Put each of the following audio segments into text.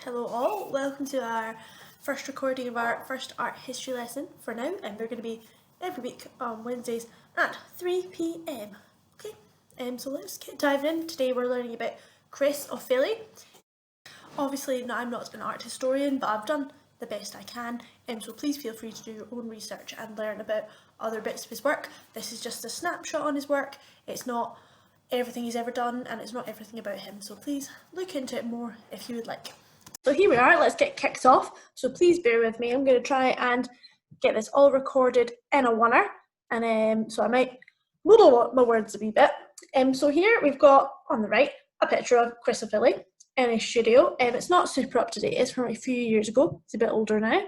Hello all, welcome to our first recording of our first art history lesson for now, and they're going to be every week on Wednesdays at 3 p.m. Okay, so let's get diving in. Today we're learning about Chris Ofili. Obviously, I'm not an art historian, but I've done the best I can, so please feel free to do your own research and learn about other bits of his work. This is just a snapshot on his work. It's not everything he's ever done, and it's not everything about him, so please look into it more if you would like. So here we are, let's get kicked off. So please bear with me, I'm going to try and get this all recorded in a oneer, and so I might muddle my words a wee bit. So here we've got, on the right, a picture of Chris Ofili in his studio. It's not super up to date, it's from a few years ago, it's a bit older now.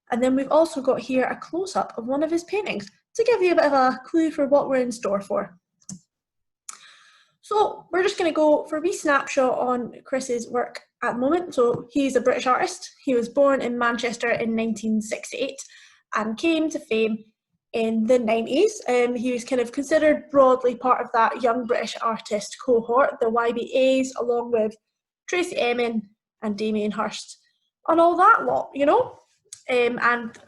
And then we've also got here a close-up of one of his paintings to give you a bit of a clue for what we're in store for. So we're just going to go for a wee snapshot on Chris's work at the moment. So he's a British artist. He was born in Manchester in 1968 and came to fame in the 90s. He was kind of considered broadly part of that young British artist cohort, the YBAs, along with Tracy Emin and Damien Hirst and all that lot, you know. And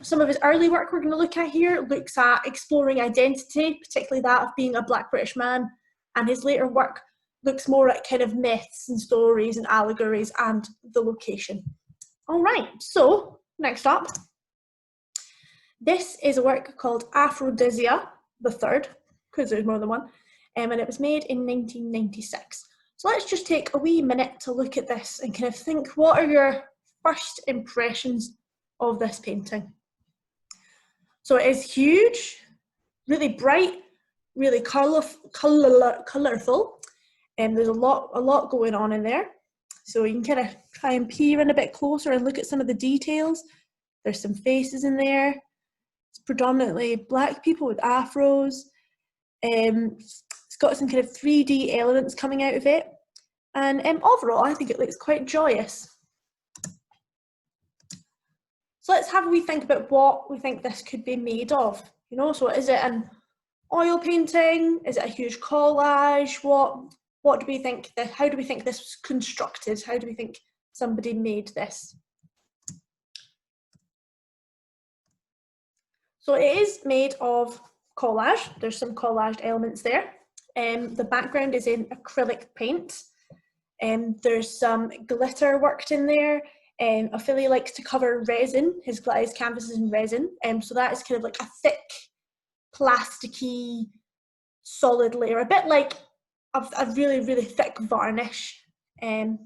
some of his early work we're going to look at here looks at exploring identity, particularly that of being a Black British man. And his later work looks more at kind of myths and stories and allegories and the location. All right, so next up. This is a work called Aphrodisia the Third, because there's more than one, and it was made in 1996. So let's just take a wee minute to look at this and kind of think, what are your first impressions of this painting? So it is huge, really bright, really colourful, and there's a lot going on in there. So you can kind of try and peer in a bit closer and look at some of the details. There's some faces in there. It's predominantly Black people with afros. It's got some kind of 3D elements coming out of it, and overall I think it looks quite joyous. So let's have a wee think about what we think this could be made of. You know, so is it an oil painting? Is it a huge collage? What do we think? How do we think this was constructed? How do we think somebody made this? So it is made of collage. There's some collaged elements there. The background is in acrylic paint. There's some glitter worked in there. Ofili likes to cover resin. His canvas is in resin. So that is kind of like a thick, plasticky, solid layer, a bit like a really, really thick varnish. And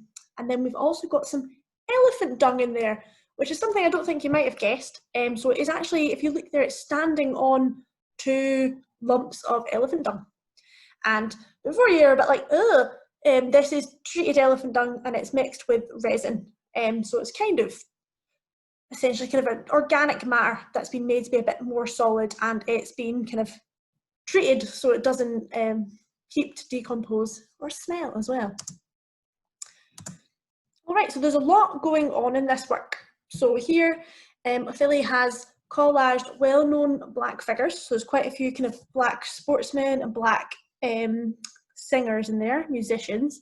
then we've also got some elephant dung in there, which is something I don't think you might have guessed. So it is actually, if you look there, it's standing on 2 lumps of elephant dung. And before you're a bit like, ugh, this is treated elephant dung and it's mixed with resin. So it's kind of essentially kind of an organic matter that's been made to be a bit more solid, and it's been kind of treated so it doesn't keep to decompose or smell as well. All right, so there's a lot going on in this work. So here, Ofili has collaged well-known Black figures. So there's quite a few kind of Black sportsmen and Black singers in there, musicians.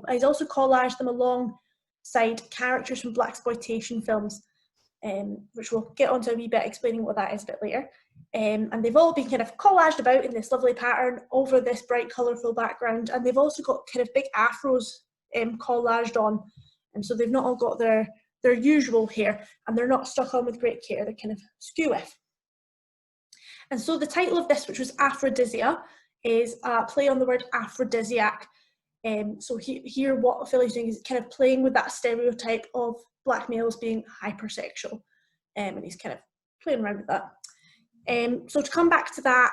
He's also collaged them alongside characters from blaxploitation films, which we'll get onto a wee bit explaining what that is a bit later. And they've all been kind of collaged about in this lovely pattern over this bright, colourful background. And they've also got kind of big afros collaged on. And so they've not all got their usual hair, and they're not stuck on with great care. They're kind of skew with. And so the title of this, which was Aphrodisia, is a play on the word aphrodisiac. So here what Ofili's doing is kind of playing with that stereotype of Black males being hypersexual, and he's kind of playing around with that. So to come back to that,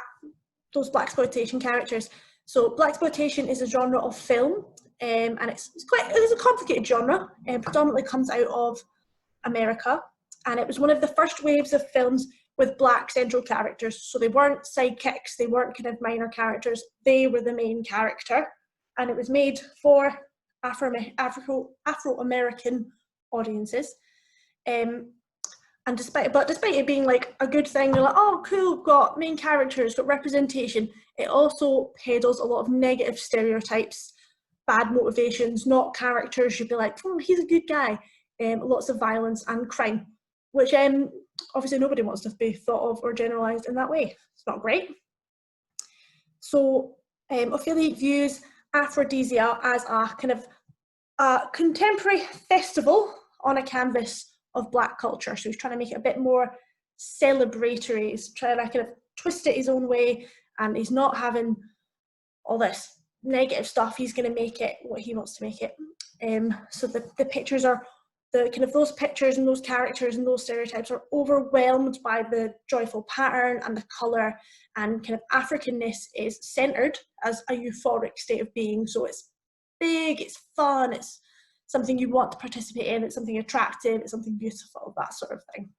those blaxploitation characters. So blaxploitation is a genre of film, and it's a complicated genre, and predominantly comes out of America, and it was one of the first waves of films with Black central characters. So they weren't sidekicks, they weren't kind of minor characters, they were the main character, and it was made for Afro-American audiences. And despite it being like a good thing, you're like, oh cool, got main characters, got representation, it also peddles a lot of negative stereotypes bad motivations, not characters you'd be like, oh, he's a good guy. Lots of violence and crime, which obviously nobody wants to be thought of or generalised in that way. It's not great. So Ofili views Aphrodisia as a kind of a contemporary festival on a canvas of Black culture. So he's trying to make it a bit more celebratory. He's trying to kind of twist it his own way, and he's not having all this negative stuff. He's going to make it what he wants to make it. So the pictures are those pictures and those characters and those stereotypes are overwhelmed by the joyful pattern and the colour, and kind of Africanness is centred as a euphoric state of being. So it's big, it's fun, it's something you want to participate in, it's something attractive, it's something beautiful, that sort of thing.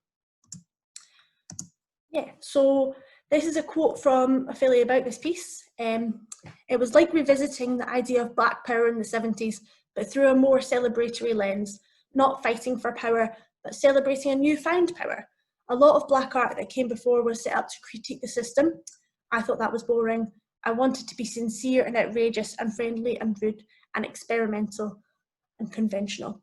Yeah, so this is a quote from Ofili about this piece. It was like revisiting the idea of Black power in the 70s, but through a more celebratory lens, not fighting for power, but celebrating a newfound power. A lot of Black art that came before was set up to critique the system. I thought that was boring. I wanted to be sincere and outrageous and friendly and rude and experimental and conventional.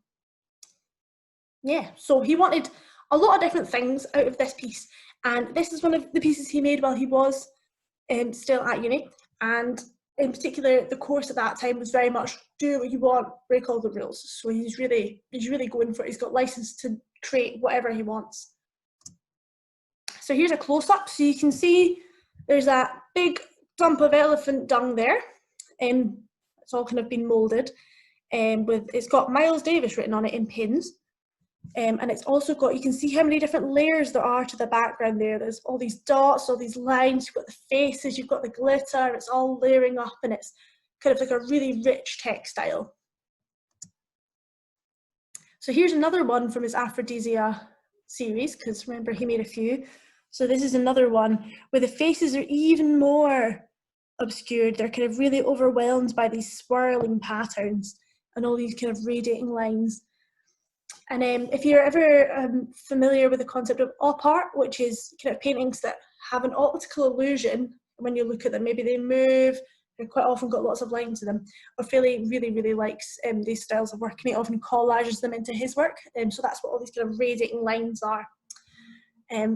Yeah, so he wanted a lot of different things out of this piece, and this is one of the pieces he made while he was still at uni, and in particular the course at that time was very much do what you want, break all the rules. So he's really going for it. He's got license to create whatever he wants. So here's a close-up, so you can see there's that big dump of elephant dung there. It's all kind of been moulded, it's got Miles Davis written on it in pins. And it's also got, you can see how many different layers there are to the background there. There's all these dots, all these lines, you've got the faces, you've got the glitter, it's all layering up, and it's kind of like a really rich textile. So here's another one from his Aphrodisia series, because remember he made a few. So this is another one where the faces are even more obscured. They're kind of really overwhelmed by these swirling patterns and all these kind of radiating lines. And if you're ever familiar with the concept of op art, which is kind of paintings that have an optical illusion when you look at them, maybe they move, they've quite often got lots of lines to them. Ofili really likes these styles of work, and he often collages them into his work. So that's what all these kind of radiating lines are.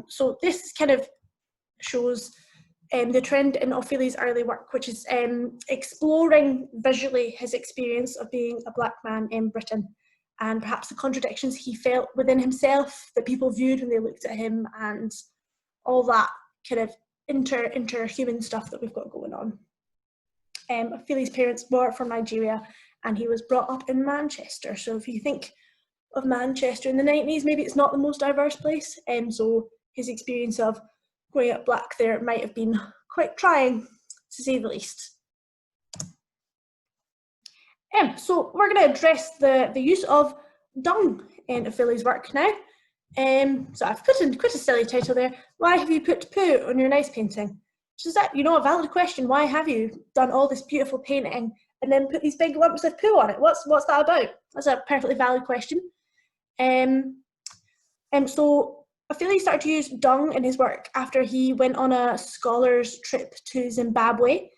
So this kind of shows the trend in Ofili's early work, which is exploring visually his experience of being a Black man in Britain, and perhaps the contradictions he felt within himself that people viewed when they looked at him, and all that kind of interhuman stuff that we've got going on. Ofili's parents were from Nigeria, and he was brought up in Manchester. So if you think of Manchester in the 90s, maybe it's not the most diverse place. So his experience of growing up Black there might have been quite trying, to say the least. So we're going to address the use of dung in Ofili's work now. So I've put in quite a silly title there. Why have you put poo on your nice painting? Which is that, a valid question. Why have you done all this beautiful painting and then put these big lumps of poo on it? What's that about? That's a perfectly valid question. So Ofili started to use dung in his work after he went on a scholar's trip to Zimbabwe.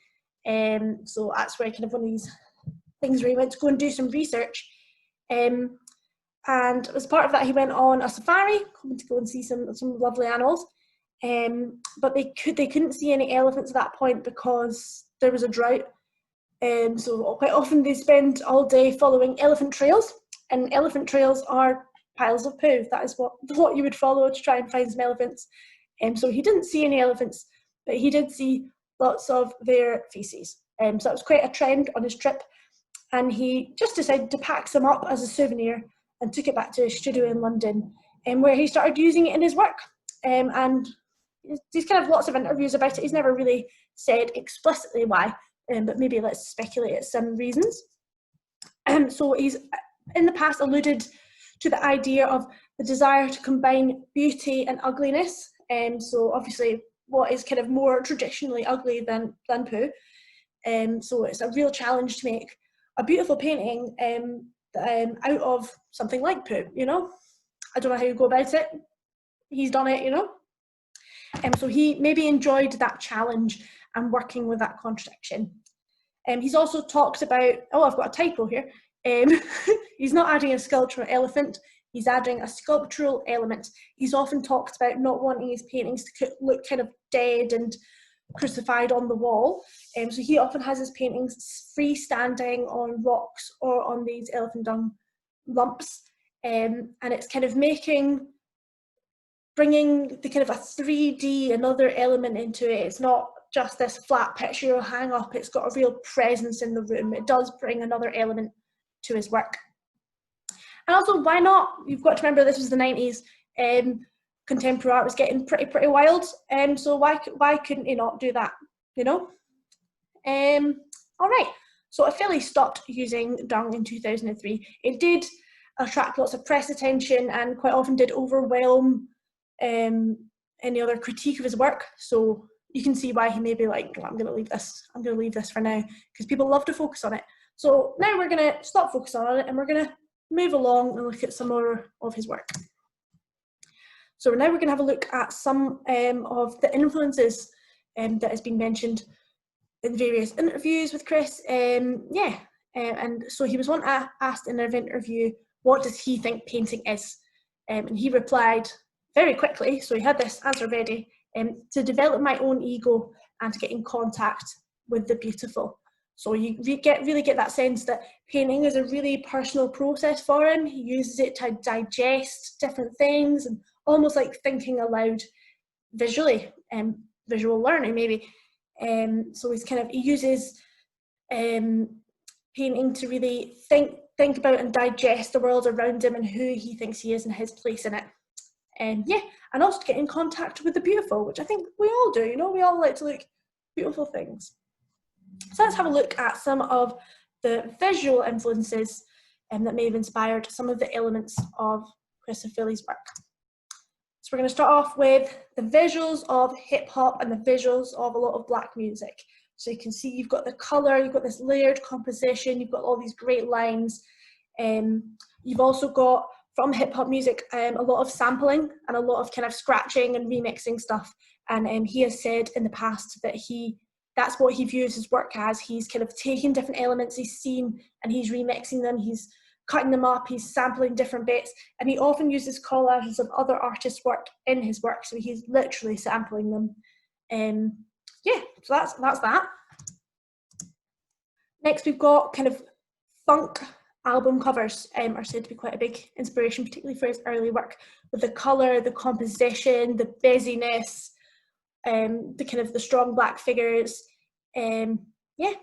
So that's where kind of one of these things where he went to go and do some research. And as part of that, he went on a safari, hoping to go and see some lovely animals. But they couldn't see any elephants at that point because there was a drought. So quite often they spend all day following elephant trails, and elephant trails are piles of poo. That is what you would follow to try and find some elephants. So he didn't see any elephants, but he did see lots of their feces. So that was quite a trend on his trip, and he just decided to pack some up as a souvenir and took it back to his studio in London, where he started using it in his work. And there's kind of lots of interviews about it. He's never really said explicitly why, but maybe let's speculate at some reasons. So he's in the past alluded to the idea of the desire to combine beauty and ugliness. So obviously what is kind of more traditionally ugly than poo. So it's a real challenge to make a beautiful painting out of something like poo, I don't know how you go about it. He's done it, So he maybe enjoyed that challenge and working with that contradiction. He's also talked about, oh, I've got a typo here. He's not adding a sculptural elephant, he's adding a sculptural element. He's often talked about not wanting his paintings to look kind of dead and crucified on the wall. So he often has his paintings freestanding on rocks or on these elephant dung lumps. And it's kind of bringing the kind of a 3D, another element into it. It's not just this flat picture you'll hang up, it's got a real presence in the room. It does bring another element to his work. And also, why not? You've got to remember this was the 90s. Contemporary art was getting pretty wild. So why couldn't he not do that, you know? All right, so Ofili stopped using dung in 2003. It did attract lots of press attention and quite often did overwhelm any other critique of his work. So you can see why he may be like, well, I'm going to leave this for now, because people love to focus on it. So now we're going to stop focusing on it and we're going to move along and look at some more of his work. So now we're going to have a look at some of the influences that has been mentioned in various interviews with Chris. And so he was once asked in an interview, what does he think painting is? And he replied very quickly, so he had this answer ready, to develop my own ego and to get in contact with the beautiful. So you really get that sense that painting is a really personal process for him. He uses it to digest different things and almost like thinking aloud visually, visual learning maybe. So he uses painting to really think about and digest the world around him and who he thinks he is and his place in it. And also to get in contact with the beautiful, which I think we all do, you know, we all like to look beautiful things. So let's have a look at some of the visual influences that may have inspired some of the elements of Chris Ofili's work. So we're going to start off with the visuals of hip hop and the visuals of a lot of black music. So you can see you've got the colour, you've got this layered composition, you've got all these great lines. You've also got, from hip hop music, a lot of sampling and a lot of kind of scratching and remixing stuff. And he has said in the past that that's what he views his work as. He's kind of taking different elements he's seen and he's remixing them, he's cutting them up, he's sampling different bits, and he often uses collages of other artists' work in his work, so he's literally sampling them. So that's that. Next we've got kind of funk album covers are said to be quite a big inspiration, particularly for his early work, with the colour, the composition, the busyness, the kind of the strong black figures.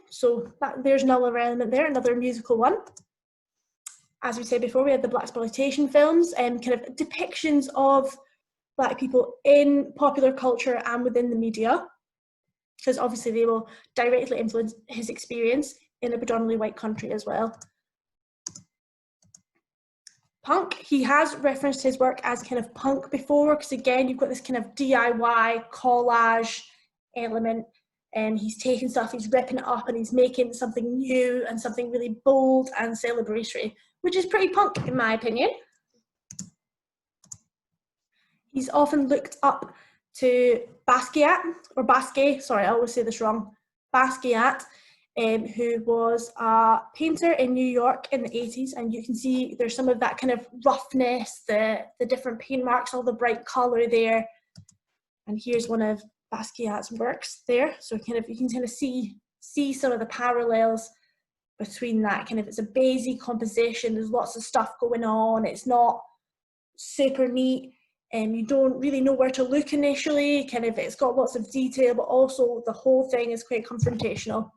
So there's another element there, another musical one. As we said before, we had the blaxploitation films and kind of depictions of black people in popular culture and within the media, because obviously they will directly influence his experience in a predominantly white country as well. Punk, he has referenced his work as kind of punk before, because again, you've got this kind of DIY collage element, and he's taking stuff, he's ripping it up, and he's making something new and something really bold and celebratory, which is pretty punk in my opinion. He's often looked up to Basquiat, or Basquiat, sorry, I always say this wrong, Basquiat, who was a painter in New York in the 80s, and you can see there's some of that kind of roughness, the different paint marks, all the bright colour there. And here's one of Basquiat's works there, so you can kind of see some of the parallels between that. Kind of, it's a bassy composition, there's lots of stuff going on, it's not super neat, and you don't really know where to look initially. Kind of, it's got lots of detail, but also the whole thing is quite confrontational.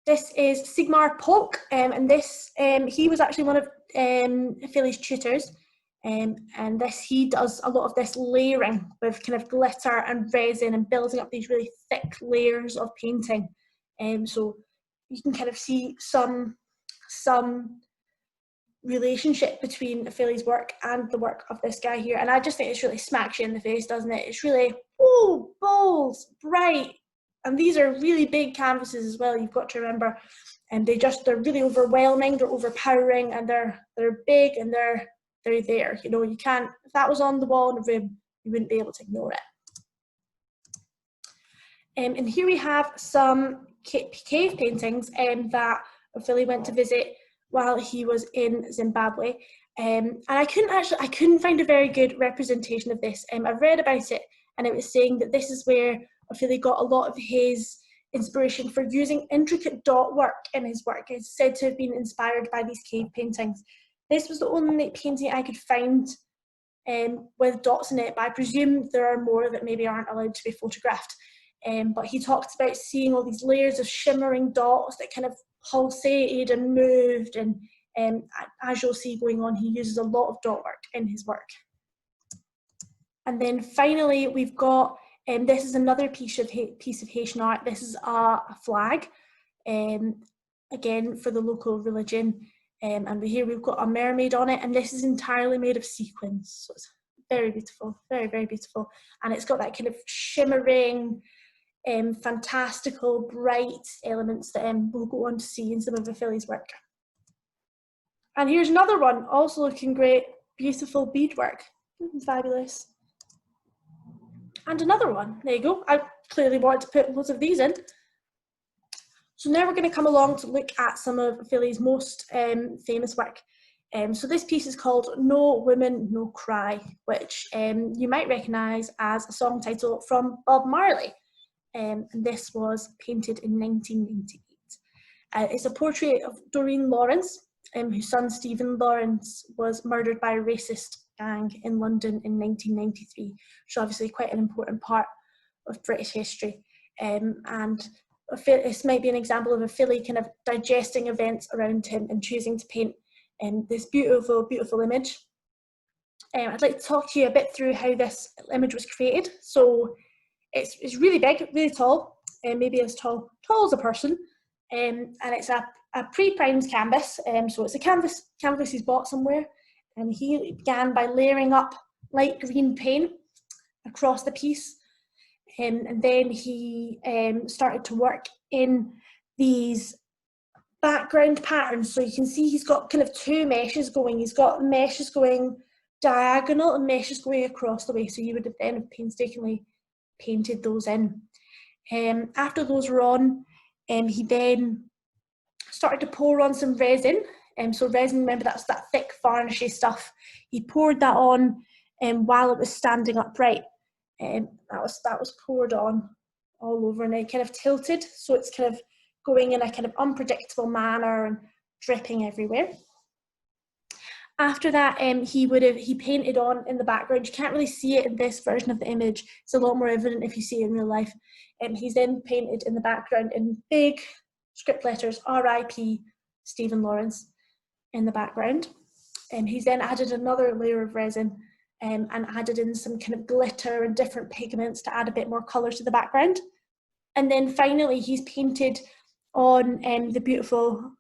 This is Sigmar Polk, and this he was actually one of Ofili's tutors, and he does a lot of this layering with kind of glitter and resin and building up these really thick layers of painting. So you can kind of see some relationship between Ofili's work and the work of this guy here, and I just think it's really smacks you in the face, doesn't it? It's really, oh, bold, bright, and these are really big canvases as well, you've got to remember, and they're really overwhelming, they're overpowering, and they're big, and they're there, you know. You can't, if that was on the wall in a room, you wouldn't be able to ignore And here we have some cave paintings that Ofili went to visit while he was in Zimbabwe. And I couldn't find a very good representation of this. I've read about it, and it was saying that this is where Ofili got a lot of his inspiration for using intricate dot work in his work. It's said to have been inspired by these cave paintings. This was the only painting I could find with dots in it, but I presume there are more that maybe aren't allowed to be photographed. But he talked about seeing all these layers of shimmering dots that kind of pulsated and moved, and as you'll see going on, he uses a lot of dot work in his work. And then finally, we've got, this is another piece of Haitian art. This is a flag, again, for the local religion. And here we've got a mermaid on it, and this is entirely made of sequins. So it's very beautiful, very, very beautiful. And it's got that kind of shimmering, fantastical, bright elements that we'll go on to see in some of Ofili's work. And here's another one, also looking great, beautiful beadwork, fabulous. And another one, there you go. I clearly wanted to put loads of these in. So now we're going to come along to look at some of Ofili's most famous work. So this piece is called No Woman, No Cry, which you might recognise as a song title from Bob Marley. And this was painted in 1998. It's a portrait of Doreen Lawrence, whose son Stephen Lawrence was murdered by a racist gang in London in 1993, which is obviously quite an important part of British history. And this might be an example of Ofili kind of digesting events around him and choosing to paint this beautiful, beautiful image. I'd like to talk to you a bit through how this image was created. So it's really big, really tall, maybe as tall as a person, and it's a pre-primed canvas. So it's a canvas he's bought somewhere, and he began by layering up light green paint across the piece. And then he started to work in these background patterns. So you can see he's got kind of two meshes going. He's got meshes going diagonal and meshes going across the way. So you would have then painstakingly painted those in. After those were on, he then started to pour on some resin. So resin, remember, that's that thick varnishy stuff. He poured that on while it was standing upright. That was poured on all over, and it kind of tilted, so it's kind of going in a kind of unpredictable manner and dripping everywhere. After that, he painted on in the background. You can't really see it in this version of the image. It's a lot more evident if you see it in real life. He's then painted in the background in big script letters, R.I.P. Stephen Lawrence, in the background. He's then added another layer of resin and added in some kind of glitter and different pigments to add a bit more colour to the background. And then finally, he's painted on the beautiful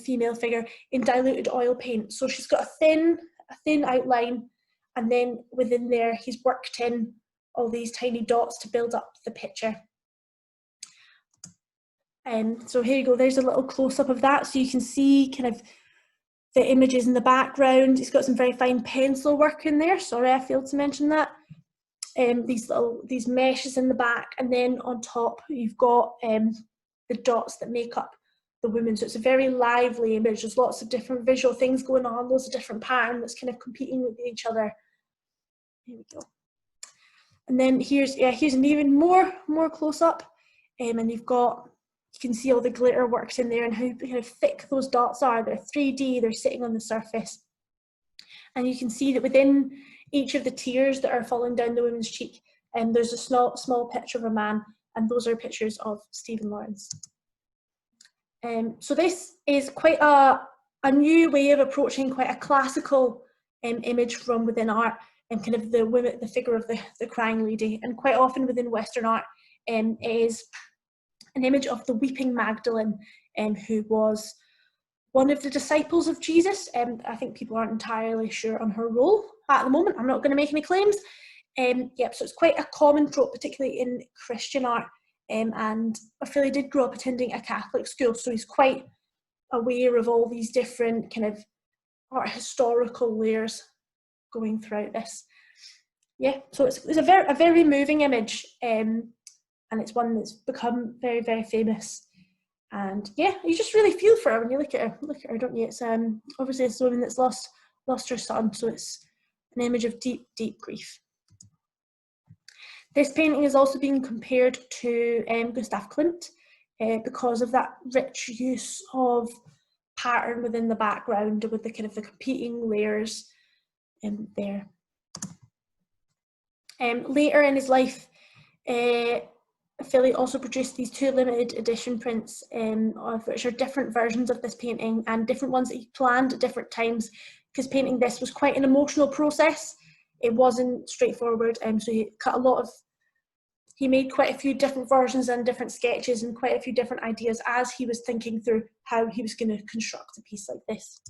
female figure in diluted oil paint. So she's got a thin outline, and then within there, he's worked in all these tiny dots to build up the picture. So here you go, there's a little close-up of that, so you can see kind of the images in the background. He's got some very fine pencil work in there. Sorry, I failed to mention that. These meshes in the back, and then on top you've got the dots that make up the woman. So it's a very lively image. There's lots of different visual things going on, loads of different patterns that's kind of competing with each other. Here we go. And then here's an even more close up, and you can see all the glitter works in there and how kind of thick those dots are. They're 3D, they're sitting on the surface. And you can see that within each of the tears that are falling down the woman's cheek, there's a small picture of a man, and those are pictures of Stephen Lawrence. So this is quite a new way of approaching quite a classical image from within art, and kind of the figure of the crying lady. And quite often within Western art is an image of the Weeping Magdalene, who was one of the disciples of Jesus. I think people aren't entirely sure on her role at the moment. I'm not going to make any claims. So it's quite a common trope, particularly in Christian art. And Ofili did grow up attending a Catholic school, so he's quite aware of all these different kind of art historical layers going throughout this. Yeah, so it's a very moving image. And and it's one that's become very, very famous. And yeah, you just really feel for her when you look at her, don't you? It's obviously it's a woman that's lost her son, so it's an image of deep, deep grief. This painting is also being compared to Gustav Klimt because of that rich use of pattern within the background with the kind of the competing layers there. Later in his life, Ofili also produced these 2 limited edition prints, of which are different versions of this painting and different ones that he planned at different times, because painting this was quite an emotional process. It wasn't straightforward, so he made quite a few different versions and different sketches and quite a few different ideas as he was thinking through how he was going to construct a piece like this.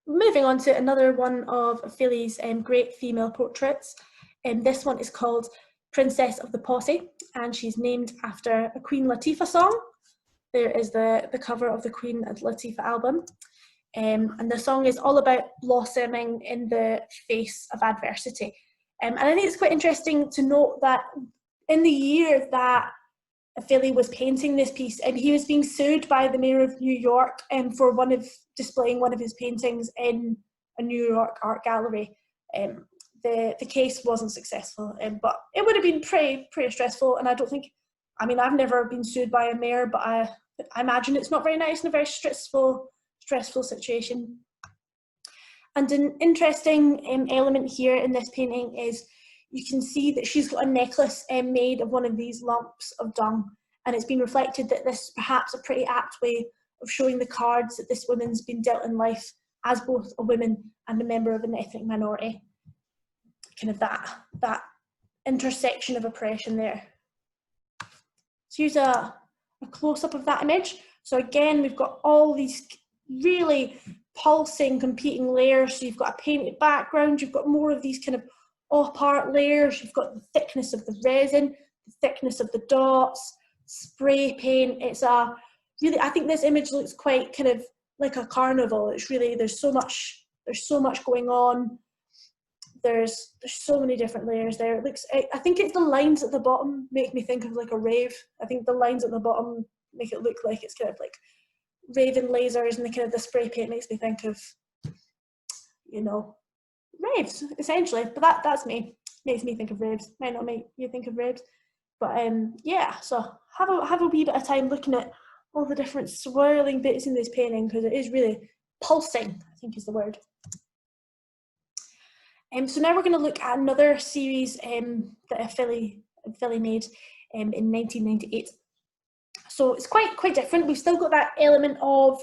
Moving on to another one of Ofili's great female portraits. This one is called Princess of the Posse, and she's named after a Queen Latifah song. There is the cover of the Queen Latifah album. And the song is all about blossoming in the face of adversity. And I think it's quite interesting to note that in the year that Ofili was painting this piece, and he was being sued by the mayor of New York for displaying one of his paintings in a New York art gallery. The case wasn't successful, but it would have been pretty stressful. And I don't think, I mean, I've never been sued by a mayor, but I imagine it's not very nice and a very stressful situation. And an interesting element here in this painting is you can see that she's got a necklace made of one of these lumps of dung, and it's been reflected that this is perhaps a pretty apt way of showing the cards that this woman's been dealt in life as both a woman and a member of an ethnic minority. Kind of that intersection of oppression there. So here's a close-up of that image. So again, we've got all these really pulsing, competing layers. So you've got a painted background, you've got more of these kind of op-art layers, you've got the thickness of the resin, the thickness of the dots, spray paint. It's a really, I think this image looks quite kind of like a carnival. It's really, there's so much going on. There's so many different layers there. It looks, I think it's the lines at the bottom make me think of like a rave. I think the lines at the bottom make it look like it's kind of like raving lasers, and the kind of the spray paint makes me think of, you know, raves essentially. But that's me. Makes me think of raves. Might not make you think of raves, but yeah. So have a wee bit of time looking at all the different swirling bits in this painting, because it is really pulsing, I think is the word. So now we're going to look at another series that Ofili made in 1998. So it's quite different. We've still got that element of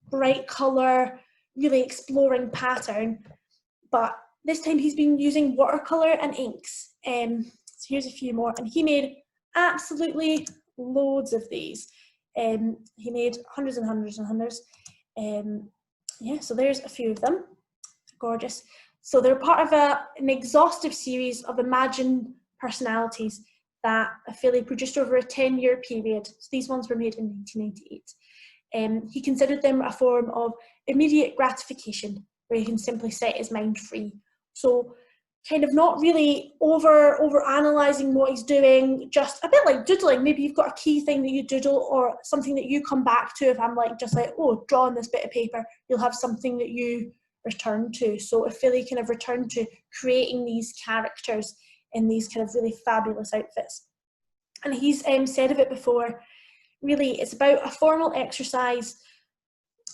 bright colour, really exploring pattern, but this time he's been using watercolour and inks. So here's a few more, and he made absolutely loads of these. He made hundreds and hundreds and hundreds. Yeah, so there's a few of them. Gorgeous. So they're part of an exhaustive series of imagined personalities that Ofili produced over a 10-year period. So these ones were made in 1998. He considered them a form of immediate gratification, where he can simply set his mind free. So kind of not really over analysing what he's doing, just a bit like doodling. Maybe you've got a key thing that you doodle, or something that you come back to. If I'm like, just like, oh, draw on this bit of paper, you'll have something that you return to. So Ofili kind of returned to creating these characters in these kind of really fabulous outfits. And he's said of it before, really it's about a formal exercise,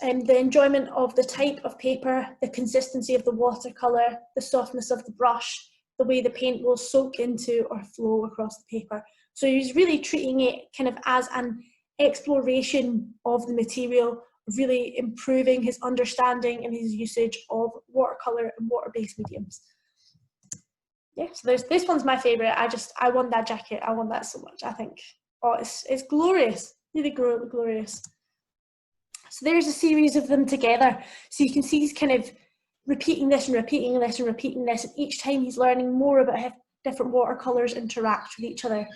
and the enjoyment of the type of paper, the consistency of the watercolour, the softness of the brush, the way the paint will soak into or flow across the paper. So he's really treating it kind of as an exploration of the material, really improving his understanding and his usage of watercolour and water-based mediums. Yeah, so this one's my favourite. I want that jacket. I want that so much. I think, oh, it's glorious, really glorious. So there's a series of them together. So you can see he's kind of repeating this and repeating this and repeating this, and each time he's learning more about how different watercolours interact with each other.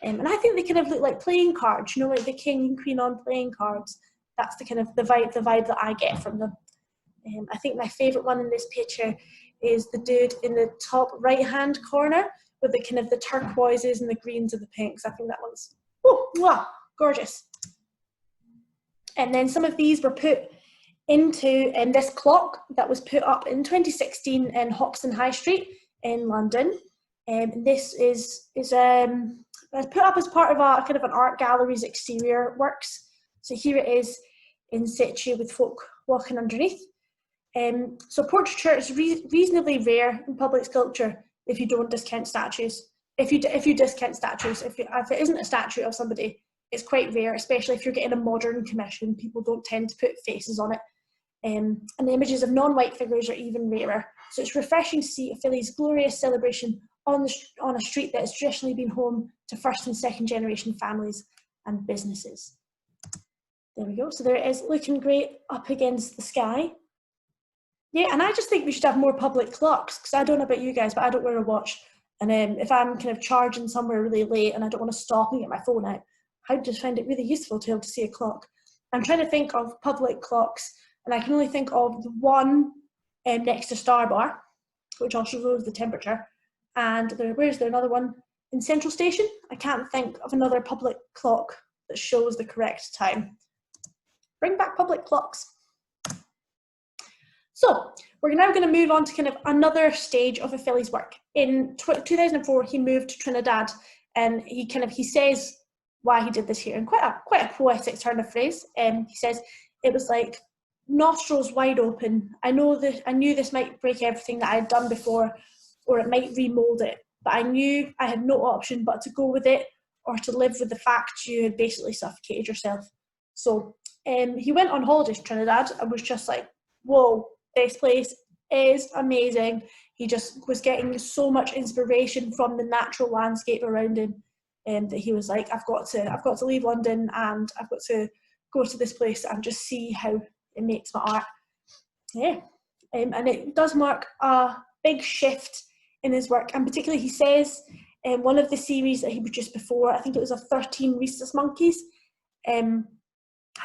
And I think they kind of look like playing cards, you know, like the king and queen on playing cards. That's the kind of the vibe that I get from them. I think my favourite one in this picture is the dude in the top right-hand corner with the kind of the turquoises and the greens and the pinks. I think that one's, oh, wow, gorgeous. And then some of these were put into this clock that was put up in 2016 in Hoxton High Street in London. This is put up as part of a kind of an art gallery's exterior works. So here it is in situ with folk walking underneath. So portraiture is reasonably rare in public sculpture if you don't discount statues. If you discount statues, if it isn't a statue of somebody, it's quite rare, especially if you're getting a modern commission. People don't tend to put faces on it. And the images of non-white figures are even rarer. So it's refreshing to see Ofili's glorious celebration on a street that has traditionally been home to first and second generation families and businesses. There we go. So there it is, looking great up against the sky. Yeah, and I just think we should have more public clocks, because I don't know about you guys, but I don't wear a watch. And if I'm kind of charging somewhere really late and I don't want to stop and get my phone out, I just find it really useful to be able to see a clock. I'm trying to think of public clocks, and I can only think of the one next to Star Bar, which also shows the temperature. And where's there another one? In Central Station? I can't think of another public clock that shows the correct time. Bring back public clocks. So we're now going to move on to kind of another stage of Ofili's work. In 2004, he moved to Trinidad, and he says why he did this here in quite a poetic turn of phrase. He says it was like nostrils wide open. I knew this might break everything that I had done before, or it might remold it, but I knew I had no option but to go with it or to live with the fact you had basically suffocated yourself. So he went on holiday to Trinidad and was just like, whoa, this place is amazing. He just was getting so much inspiration from the natural landscape around him, that he was like, I've got to leave London, and I've got to go to this place and just see how it makes my art. Yeah, and it does mark a big shift in his work, and particularly he says in one of the series that he produced before, I think it was of 13 rhesus monkeys, and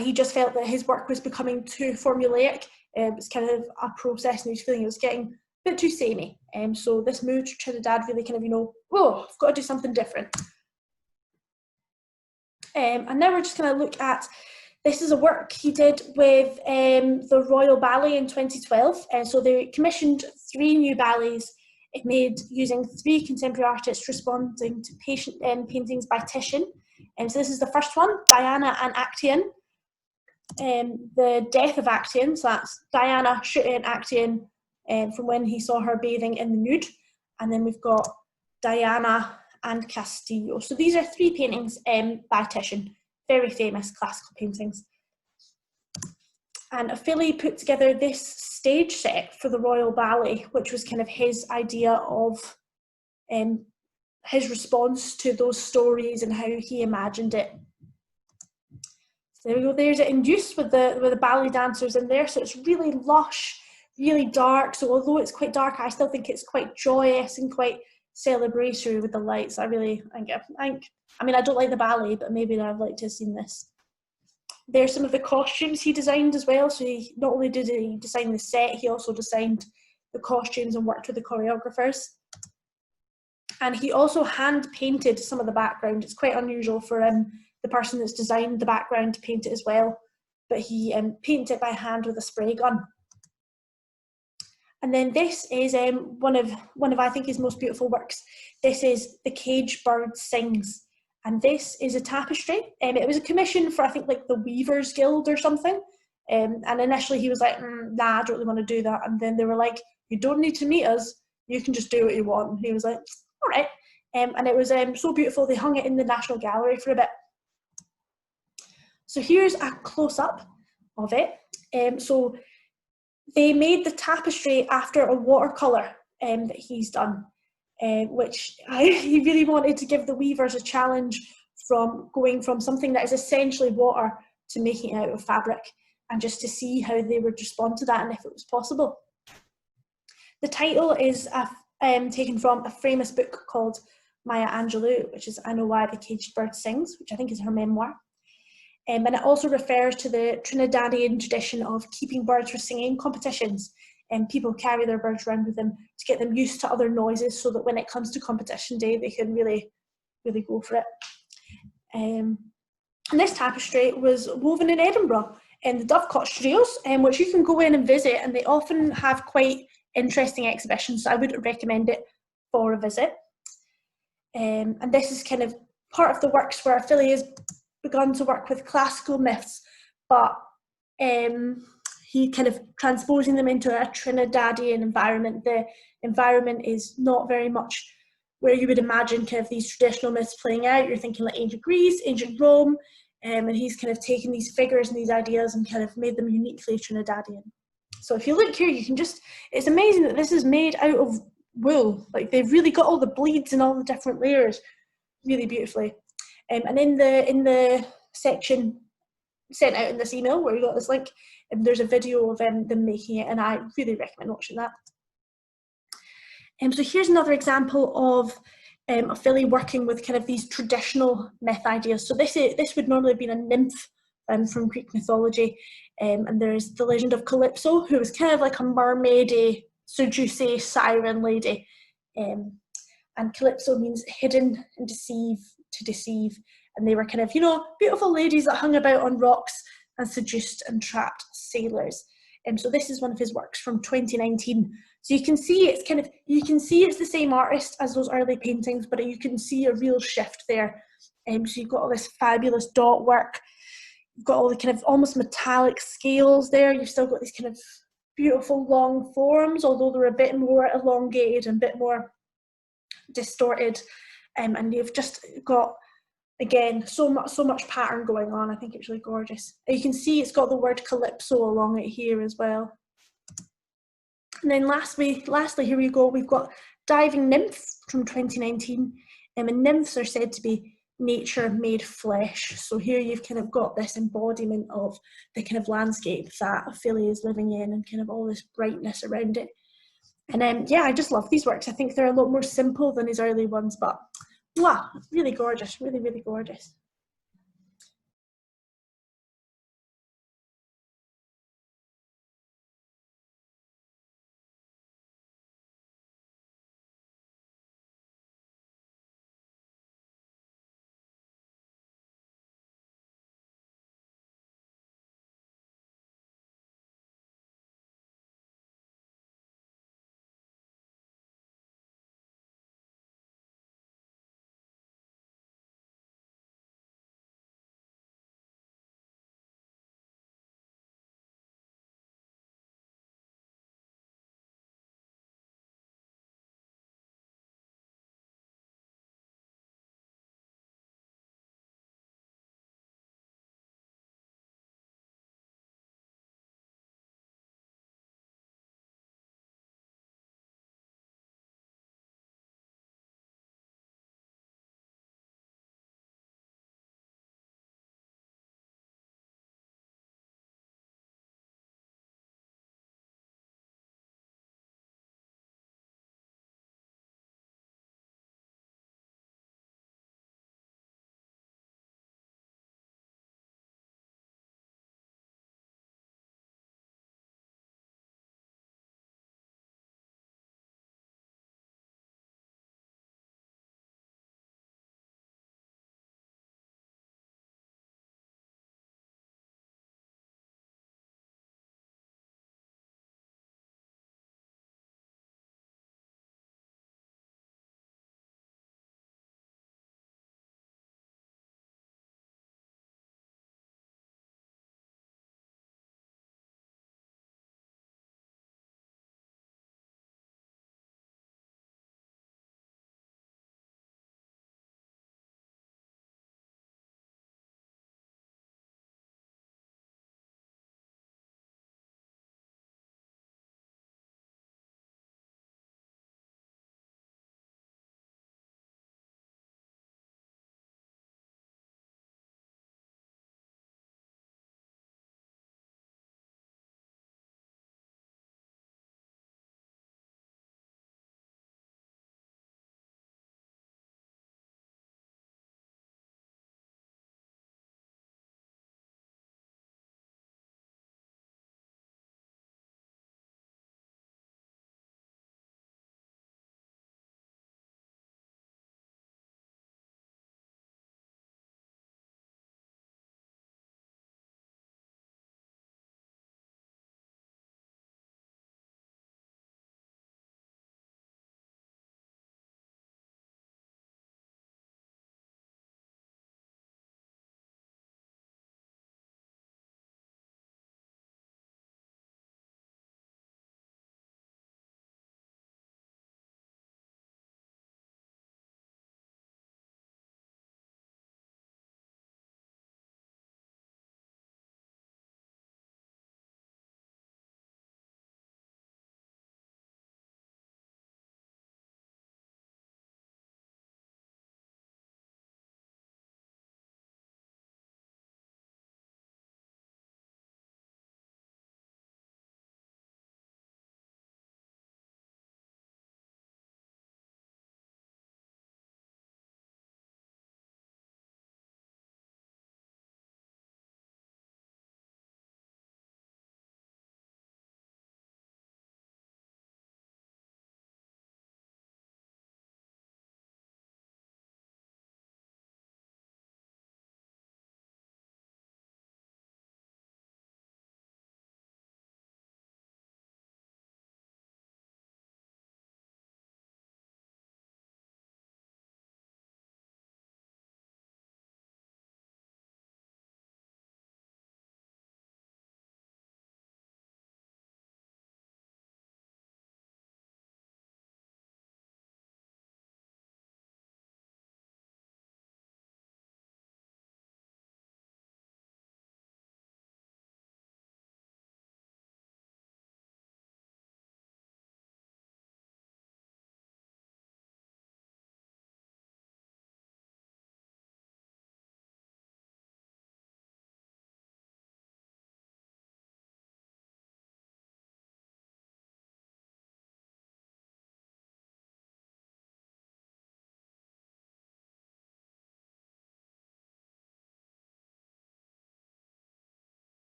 he just felt that his work was becoming too formulaic. It was kind of a process, and he was feeling it was getting a bit too samey. So this move to Trinidad really kind of, whoa, I've got to do something different. And now we're just going to look at, this is a work he did with the Royal Ballet in 2012. So they commissioned 3 new ballets made using 3 contemporary artists responding to paintings by Titian. So this is the first one, Diana and Actaeon. The death of Actaeon, so that's Diana shooting Actaeon from when he saw her bathing in the nude. And then we've got Diana and Castillo. So these are 3 paintings by Titian, very famous classical paintings. And Ofili put together this stage set for the Royal Ballet, which was kind of his idea of his response to those stories and how he imagined it. So there we go, there's it in use with the ballet dancers in there. So it's really lush, really dark. So although it's quite dark, I still think it's quite joyous and quite celebratory with the lights. I mean, I don't like the ballet, but maybe I'd like to have seen this. There's some of the costumes he designed as well. So he not only did he design the set, he also designed the costumes and worked with the choreographers. And he also hand painted some of the background. It's quite unusual for the person that's designed the background to paint it as well, but he painted it by hand with a spray gun. And then this is one of I think his most beautiful works. This is The Caged Bird Sings, and this is a tapestry. It was a commission for, I think, like the Weavers Guild or something. And initially he was like, nah, I don't really want to do that. And then they were like, you don't need to meet us. You can just do what you want. And he was like, all right. And it was so beautiful. They hung it in the National Gallery for a bit. So here's a close-up of it. So they made the tapestry after a watercolour that he's done, which he really wanted to give the weavers a challenge from going from something that is essentially water to making it out of fabric, and just to see how they would respond to that and if it was possible. The title is taken from a famous book called Maya Angelou, which is I Know Why the Caged Bird Sings, which I think is her memoir. And it also refers to the Trinidadian tradition of keeping birds for singing competitions. and people carry their birds around with them to get them used to other noises so that when it comes to competition day, they can really, really go for it. And this tapestry was woven in Edinburgh in the Dovecot Studios, which you can go in and visit, and they often have quite interesting exhibitions, so I would recommend it for a visit. And this is kind of part of the works where Ofili has begun to work with classical myths, but he kind of transposing them into a Trinidadian environment. The environment is not very much where you would imagine kind of these traditional myths playing out. You're thinking like ancient Greece, ancient Rome, and he's kind of taken these figures and these ideas and kind of made them uniquely Trinidadian. So if you look here, you can just, it's amazing that this is made out of wool. Like they've really got all the bleeds and all the different layers really beautifully. And in the section sent out in this email where we got this link, there's a video of them making it, and I really recommend watching that. So here's another example of Ofili working with kind of these traditional myth ideas. So this would normally have been a nymph from Greek mythology, and there's the legend of Calypso, who was kind of like a mermaidy, seducey siren lady. And Calypso means hidden and to deceive. And they were kind of, you know, beautiful ladies that hung about on rocks and seduced and trapped sailors. So this is one of his works from 2019. So you can see it's kind of, you can see it's the same artist as those early paintings, but you can see a real shift there. So you've got all this fabulous dot work. You've got all the kind of almost metallic scales there. You've still got these kind of beautiful long forms, although they're a bit more elongated and a bit more distorted. And you've just got, again, so much pattern going on. I think it's really gorgeous. And you can see it's got the word Calypso along it here as well. And then lastly, here we go. We've got Diving Nymph from 2019. And nymphs are said to be nature made flesh. So here you've kind of got this embodiment of the kind of landscape that Ofili is living in and kind of all this brightness around it. And yeah, I just love these works. I think they're a lot more simple than his early ones, but wow, really gorgeous, really, really gorgeous.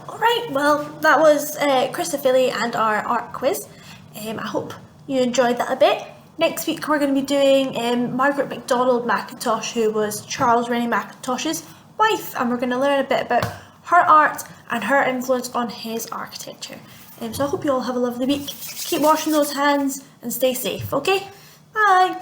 Alright, well that was Chris Ofili and our art quiz. I hope you enjoyed that a bit. Next week we're going to be doing Margaret MacDonald Mackintosh, who was Charles Rennie Mackintosh's wife, and we're going to learn a bit about her art and her influence on his architecture. So I hope you all have a lovely week. Keep washing those hands and stay safe, okay? Bye!